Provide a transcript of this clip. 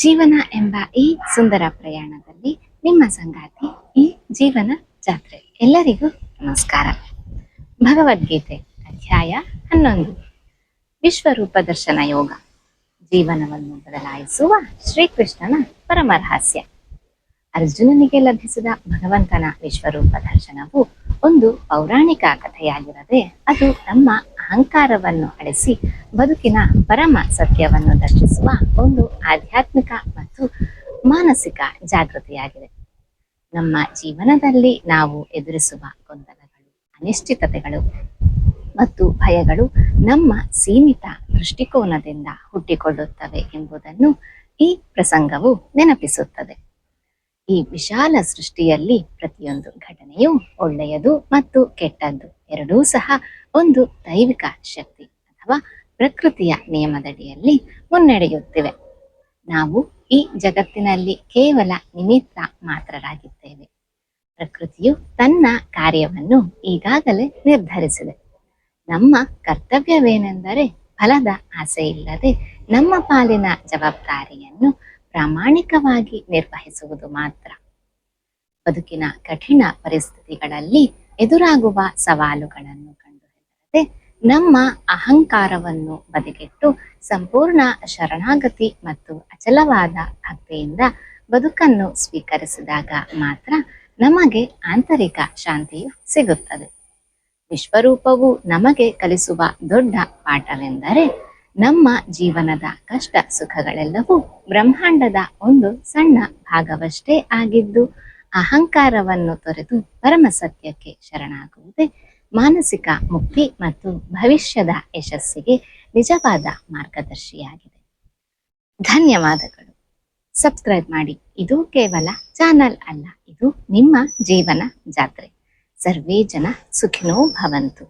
ಜೀವನ ಎಂಬ ಈ ಸುಂದರ ಪ್ರಯಾಣದಲ್ಲಿ ನಿಮ್ಮ ಸಂಗಾತಿ ಈ ಜೀವನ ಜಾತ್ರೆ. ಎಲ್ಲರಿಗೂ ನಮಸ್ಕಾರ. ಭಗವದ್ಗೀತೆ ಅಧ್ಯಾಯ 11. ವಿಶ್ವರೂಪ ದರ್ಶನ ಯೋಗ. ಜೀವನವನ್ನು ಬದಲಾಯಿಸುವ ಶ್ರೀಕೃಷ್ಣನ ಪರಮರಹಸ್ಯ. ಅರ್ಜುನನಿಗೆ ಲಭಿಸಿದ ಭಗವಂತನ ವಿಶ್ವರೂಪ ದರ್ಶನವು ಒಂದು ಪೌರಾಣಿಕ ಕಥೆಯಾಗಿರದೆ, ಅದು ನಮ್ಮ ಅಹಂಕಾರವನ್ನು ಅಳಿಸಿ ಬದುಕಿನ ಪರಮ ಸತ್ಯವನ್ನು ದರ್ಶಿಸುವ ಒಂದು ಆಧ್ಯಾತ್ಮಿಕ ಮತ್ತು ಮಾನಸಿಕ ಜಾಗೃತಿಯಾಗಿದೆ. ನಮ್ಮ ಜೀವನದಲ್ಲಿ ನಾವು ಎದುರಿಸುವ ಗೊಂದಲಗಳು, ಅನಿಶ್ಚಿತತೆಗಳು ಮತ್ತು ಭಯಗಳು ನಮ್ಮ ಸೀಮಿತ ದೃಷ್ಟಿಕೋನದಿಂದ ಹುಟ್ಟಿಕೊಳ್ಳುತ್ತವೆ ಎಂಬುದನ್ನು ಈ ಪ್ರಸಂಗವು ನೆನಪಿಸುತ್ತದೆ. ಈ ವಿಶಾಲ ಸೃಷ್ಟಿಯಲ್ಲಿ ಪ್ರತಿಯೊಂದು ಘಟನೆಯು ಒಳ್ಳೆಯದು ಮತ್ತು ಕೆಟ್ಟದ್ದು ಎರಡೂ ಸಹ ಒಂದು ದೈವಿಕ ಶಕ್ತಿ ಅಥವಾ ಪ್ರಕೃತಿಯ ನಿಯಮದಡಿಯಲ್ಲಿ ಮುನ್ನಡೆಯುತ್ತಿವೆ. ನಾವು ಈ ಜಗತ್ತಿನಲ್ಲಿ ಕೇವಲ ನಿಮಿತ್ತ ಮಾತ್ರರಾಗಿದ್ದೇವೆ. ಪ್ರಕೃತಿಯು ತನ್ನ ಕಾರ್ಯವನ್ನು ಈಗಾಗಲೇ ನಿರ್ಧರಿಸಿದೆ. ನಮ್ಮ ಕರ್ತವ್ಯವೇನೆಂದರೆ ಫಲದ ಆಸೆ ಇಲ್ಲದೆ ನಮ್ಮ ಪಾಲಿನ ಜವಾಬ್ದಾರಿಯನ್ನು ಪ್ರಾಮಾಣಿಕವಾಗಿ ನಿರ್ವಹಿಸುವುದು ಮಾತ್ರ. ಬದುಕಿನ ಕಠಿಣ ಪರಿಸ್ಥಿತಿಗಳಲ್ಲಿ ಎದುರಾಗುವ ಸವಾಲುಗಳನ್ನು ಕಂಡುಹಿಡಿಯದೆ ನಮ್ಮ ಅಹಂಕಾರವನ್ನು ಬದಿಗಿಟ್ಟು ಸಂಪೂರ್ಣ ಶರಣಾಗತಿ ಮತ್ತು ಅಚಲವಾದ ಭಕ್ತಿಯಿಂದ ಬದುಕನ್ನು ಸ್ವೀಕರಿಸಿದಾಗ ಮಾತ್ರ ನಮಗೆ ಆಂತರಿಕ ಶಾಂತಿಯು ಸಿಗುತ್ತದೆ. ವಿಶ್ವರೂಪವು ನಮಗೆ ಕಲಿಸುವ ದೊಡ್ಡ ಪಾಠವೆಂದರೆ, ನಮ್ಮ ಜೀವನದ ಕಷ್ಟ ಸುಖಗಳೆಲ್ಲವೂ ಬ್ರಹ್ಮಾಂಡದ ಒಂದು ಸಣ್ಣ ಭಾಗವಷ್ಟೇ ಆಗಿದ್ದು, ಅಹಂಕಾರವನ್ನು ತೊರೆದು ಪರಮಸತ್ಯಕ್ಕೆ ಶರಣಾಗುವುದೇ ಮಾನಸಿಕ ಮುಕ್ತಿ ಮತ್ತು ಭವಿಷ್ಯದ ಯಶಸ್ಸಿಗೆ ನಿಜವಾದ ಮಾರ್ಗದರ್ಶಿಯಾಗಿದೆ. ಧನ್ಯವಾದಗಳು. ಸಬ್ಸ್ಕ್ರೈಬ್ ಮಾಡಿ. ಇದು ಕೇವಲ ಚಾನಲ್ ಅಲ್ಲ, ಇದು ನಿಮ್ಮ ಜೀವನ ಜಾತ್ರೆ. ಸರ್ವೇ ಜನ ಸುಖಿನೋ ಭವಂತು.